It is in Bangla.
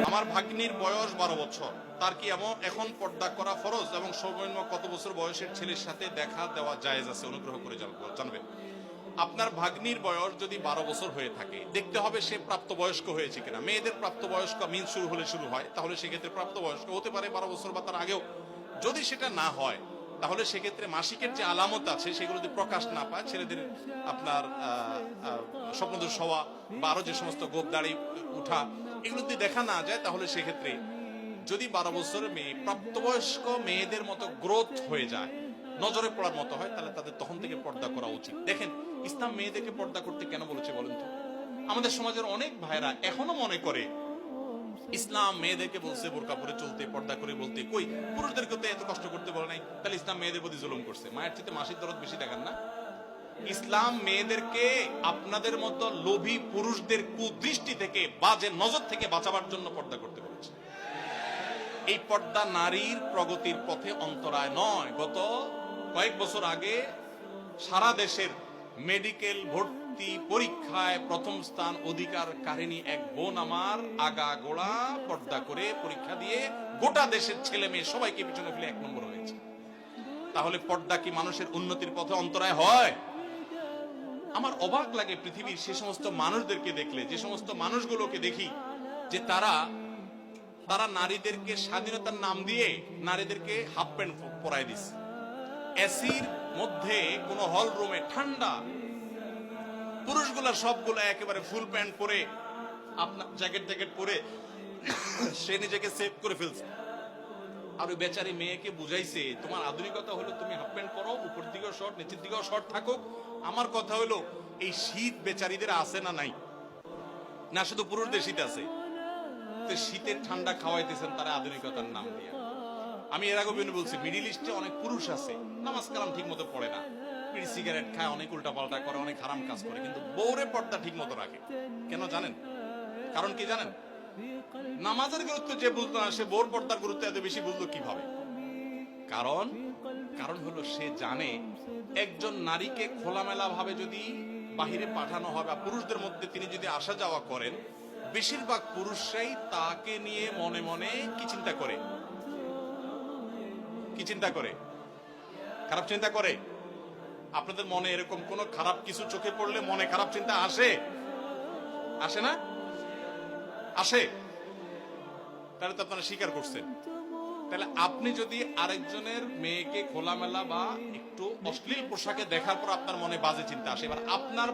আমার ভাগ্নির বয়স 12 বছর। তার কি এখন পর্দা করা ফরজ এবং সর্বনিম্ন কত বছর বয়সের ছেলের সাথে দেখা দেওয়া জায়েজ আছে? অনুগ্রহ করে জানবেন। আপনার ভাগ্নির বয়স যদি 12 বছর হয়ে থাকে, দেখতে হবে সে প্রাপ্তবয়স্ক হয়েছে কিনা। মেয়েদের প্রাপ্তবয়স্ক মিন শুরু হলে শুরু হয়, তাহলে সেক্ষেত্রে প্রাপ্তবয়স্ক হতে পারে 12 বছর বা তার আগেও। যদি সেটা না হয়, তাহলে সেক্ষেত্রে মাসিকের যে আলামত আছে সেগুলো যদি প্রকাশ না পায়, ছেলেদের আপনার স্বপ্নদোষ হওয়া বা আরো যে সমস্ত গোপ দাড়ি উঠা, এগুলো যদি দেখা না যায়, তাহলে সেক্ষেত্রে যদি 12 বছরের মেয়ে প্রাপ্তবয়স্ক মেয়েদের মতো গ্রোথ হয়ে যায়, নজরে পড়ার মতো হয়, তাহলে তাদের তখন থেকে পর্দা করা উচিত। দেখেন, ইসলাম মেয়েদেরকে পর্দা করতে কেন বলেছে বলেন তো? আমাদের সমাজের অনেক ভাইরা এখনো মনে করে ইসলাম মেয়েদেরকে বলছে বোরকা পরে চলতে, পর্দা করে বলতে, কই পুরুষদেরকে তো এত কষ্ট করতে বলে নাই, তাহলে ইসলাম মেয়েদের প্রতি জুলুম করছে। মায়ের চেয়ে মাসির দরদ বেশি দেখান না? ইসলাম মেয়েদেরকে আপনাদের মতো লোভী পুরুষদের কুদৃষ্টি থেকে, বাজে নজর থেকে বাঁচাবার জন্য পর্দা করতে বলেছে। এই পর্দা নারীর প্রগতির পথে অন্তরায় নয়। গত কয়েক বছর আগে সারা দেশের মেডিকেল ভর্তি পরীক্ষায় প্রথম স্থান অধিকারকারিণী এক বোন আমার আগাগোড়া পর্দা করে পরীক্ষা দিয়ে গোটা দেশের ছেলে মেয়ে সবাইকে পিছনে ফেলে 1 নম্বর হয়েছে। তাহলে পর্দা কি মানুষের উন্নতির পথে অন্তরায় হয়? আমার অবাক লাগে পৃথিবীর সে সমস্ত মানুষদেরকে দেখলে, যে সমস্ত মানুষগুলোকে দেখি যে তারা নারীদেরকে স্বাধীনতার নাম দিয়ে নারীদেরকে হাফ প্যান্ট পরাই দিচ্ছে। এসির মধ্যে কোন হল রুমে ঠান্ডা, পুরুষগুলা সবগুলা একেবারে ফুল প্যান্ট পরে, আপনার জ্যাকেট পরে সে নিজেকে সেভ করে ফেলছে। আর ওই বেচারি মেয়েকে বুঝাইছে, তোমার আধুনিকতা হলো তুমি হাফ প্যান্ট পরো, উপর দিকেও শর্ট, নিচের দিকেও শর্ট থাকুক। আমার কথা হলো, এই শীত বেচারিদের আছে না নাই? না শুধু পুরুষদের শীত আছে? শীতের ঠান্ডা খাওয়াইতেছেন তারা আধুনিকতার নাম দিয়ে। আমি এর আগে বলছি, মিডিল ইস্টে অনেক পুরুষ আছে নামাজ কালাম ঠিক মতো পড়ে না, বিড়ি সিগারেট খায়, অনেক উল্টা পাল্টা করে, অনেক হারাম কাজ করে, কিন্তু বউরে পর্দা ঠিক মতো রাখে। কেন জানেন? কারণ কি জানেন? নামাজের গুরুত্ব যে বুঝলো না, সে বউর পর্দার গুরুত্ব এত বেশি বুঝলো কিভাবে? কারণ হলো সে জানে একজন নারীকে খোলামেলা ভাবে যদি বাহিরে পাঠানো হয় বা পুরুষদের মধ্যে তিনি যদি আসা যাওয়া করেন, বেশিরভাগ পুরুষরাই তাকে নিয়ে মনে মনে কি চিন্তা করে? খারাপ চিন্তা করে। আপনাদের মনে এরকম কোন খারাপ কিছু চোখে পড়লে মনে খারাপ চিন্তা আসে না? আসে। তাহলে তো আপনারা স্বীকার করছেন। তাহলে আপনি যদি আরেকজনের মেয়েকে খোলামেলা বা একটু অশ্লীল পোশাকে দেখার পর আপনার মনে বাজে চিন্তা আসে, এবার আপনার